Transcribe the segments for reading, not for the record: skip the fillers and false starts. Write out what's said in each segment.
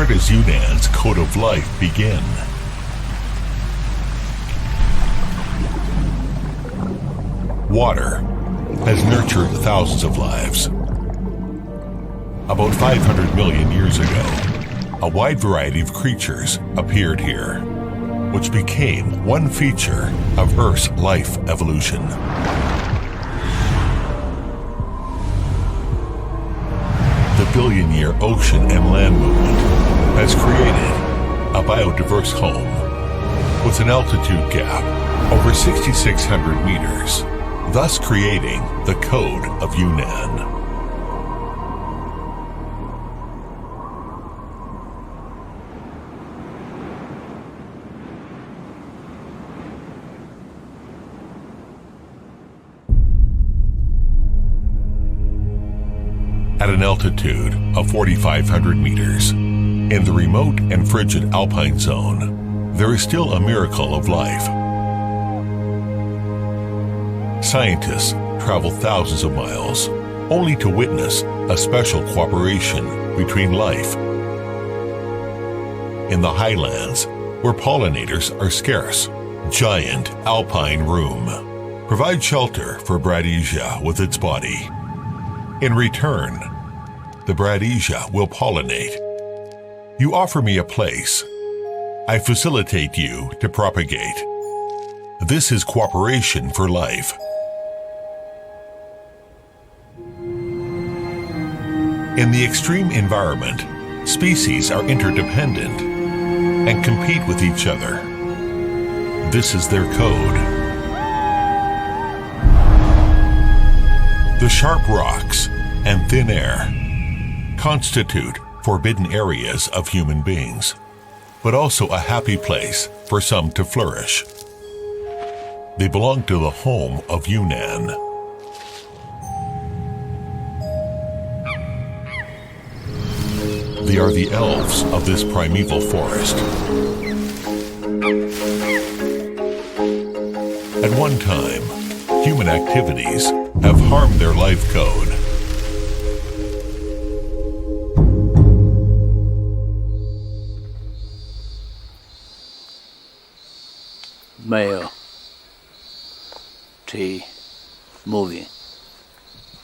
where does Yunnan's code of life begin? Water has nurtured thousands of lives. About 500 million years ago, a wide variety of creatures appeared here, which became one feature of Earth's life evolution. The billion-year ocean and land movement has created a biodiverse home with an altitude gap over 6,600 meters, thus creating the Code of Yunnan. At an altitude of 4,500 meters, in the remote and frigid alpine zone, there is still a miracle of life. Scientists travel thousands of miles only to witness a special cooperation between life. In the highlands, where pollinators are scarce, giant alpine room provides shelter for Bradisia with its body. In return, the Bradisia will pollinate. You offer me a place. I facilitate you to propagate. This is cooperation for life. In the extreme environment, species are interdependent and compete with each other. This is their code. The sharp rocks and thin air constitute forbidden areas of human beings, but also a happy place for some to flourish. They belong to the home of Yunnan. They are the elves of this primeval forest. At one time, human activities have harmed their life code. Male tree moving,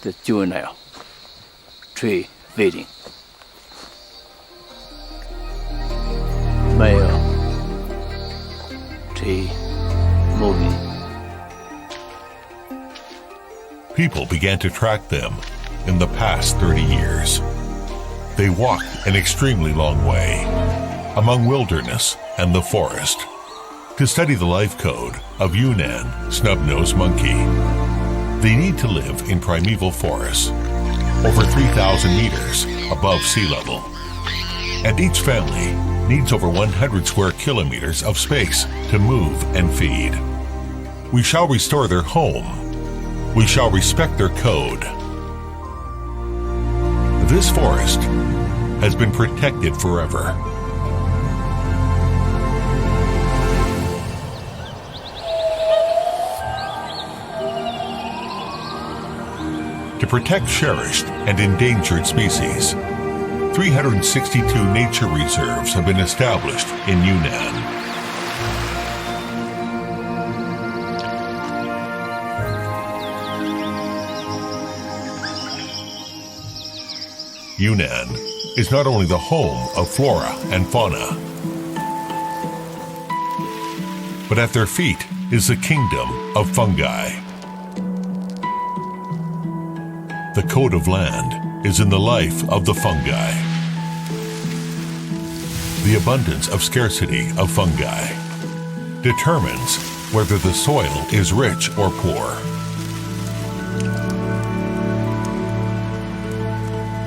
the juvenile tree feeding. Male tree moving. People began to track them in the past 30 years. They walked an extremely long way among wilderness and the forest to study the life code of Yunnan snub-nosed monkey. They need to live in primeval forests over 3,000 meters above sea level. And each family needs over 100 square kilometers of space to move and feed. We shall restore their home. We shall respect their code. This forest has been protected forever. To protect cherished and endangered species, 362 nature reserves have been established in Yunnan. Yunnan is not only the home of flora and fauna, but at their feet is the kingdom of fungi. The code of land is in the life of the fungi. The abundance of scarcity of fungi determines whether the soil is rich or poor.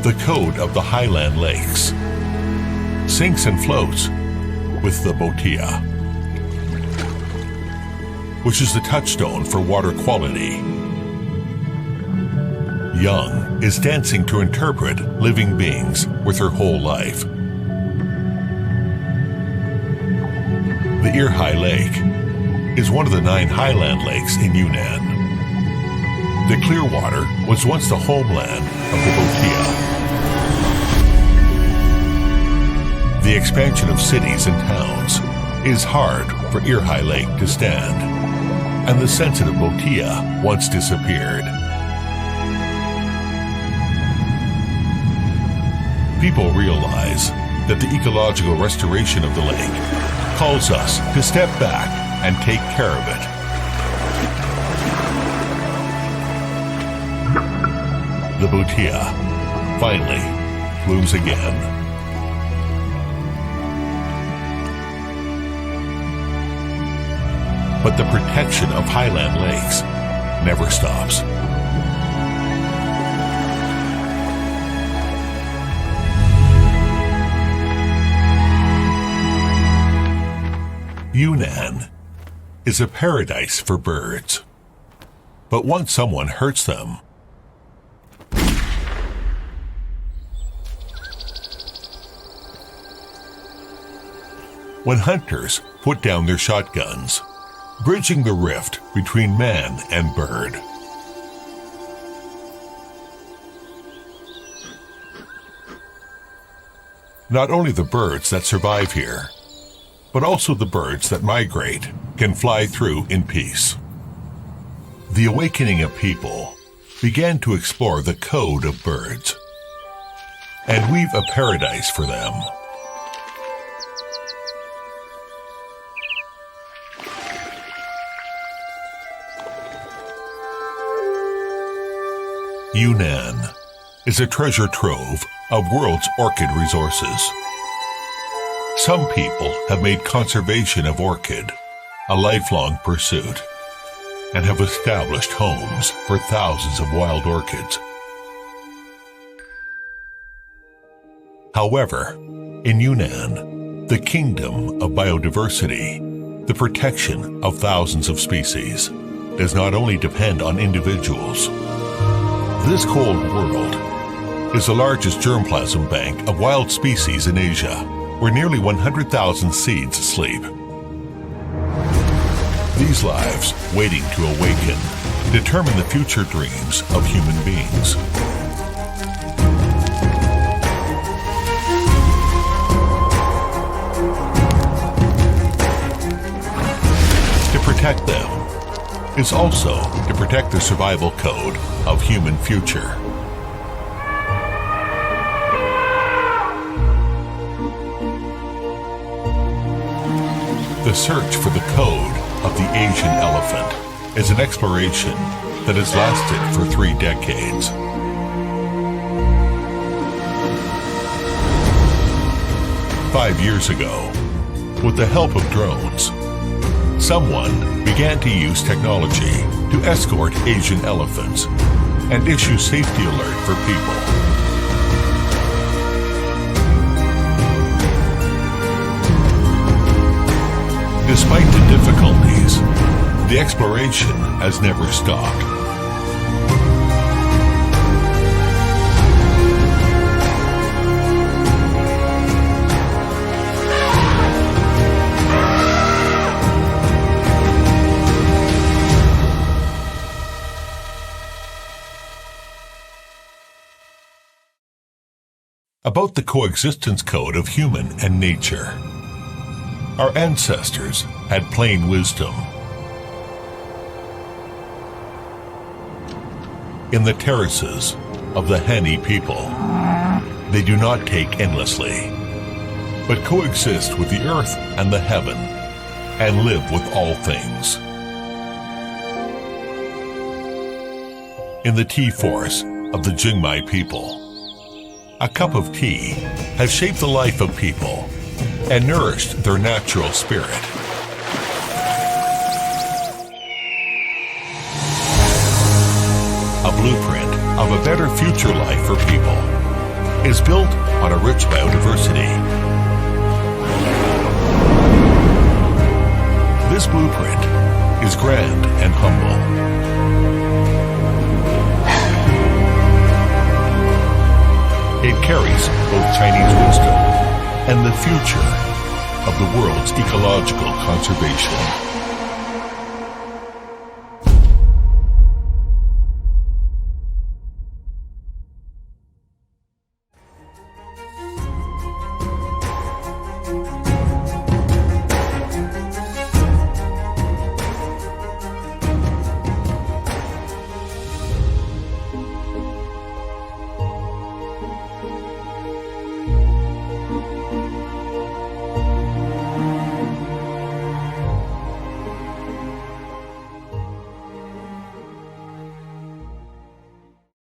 The code of the highland lakes sinks and floats with the botia, which is the touchstone for water quality. Young is dancing to interpret living beings with her whole life. The Irhai Lake is one of the 9 highland lakes in Yunnan. The clear water was once the homeland of the botia. The expansion of cities and towns is hard for Irhai Lake to stand, and the sensitive botia once disappeared. People realize that the ecological restoration of the lake calls us to step back and take care of it. The botia finally blooms again. But the protection of highland lakes never stops. Yunnan is a paradise for birds. But once someone hurts them, when hunters put down their shotguns, bridging the rift between man and bird. Not only the birds that survive here, but also the birds that migrate can fly through in peace. The awakening of people began to explore the code of birds and weave a paradise for them. Yunnan is a treasure trove of world's orchid resources. Some people have made conservation of orchid a lifelong pursuit and have established homes for thousands of wild orchids. However, in Yunnan, the kingdom of biodiversity, the protection of thousands of species, does not only depend on individuals. This cold world is the largest germplasm bank of wild species in Asia, where nearly 100,000 seeds sleep. These lives, waiting to awaken, determine the future dreams of human beings. To protect them is also to protect the survival code of human future. The search for the code of the Asian elephant is an exploration that has lasted for 3 decades. Five years ago, with the help of drones, someone began to use technology to escort Asian elephants and issue safety alert for people. Despite the difficulties, the exploration has never stopped. About the coexistence code of human and nature. Our ancestors had plain wisdom. In the terraces of the Hani people, they do not take endlessly, but coexist with the earth and the heaven, and live with all things. In the tea forest of the Jingmai people, a cup of tea has shaped the life of people and nourished their natural spirit. A blueprint of a better future life for people is built on a rich biodiversity. This blueprint is grand and humble. It carries both Chinese wisdom and the future of the world's ecological conservation.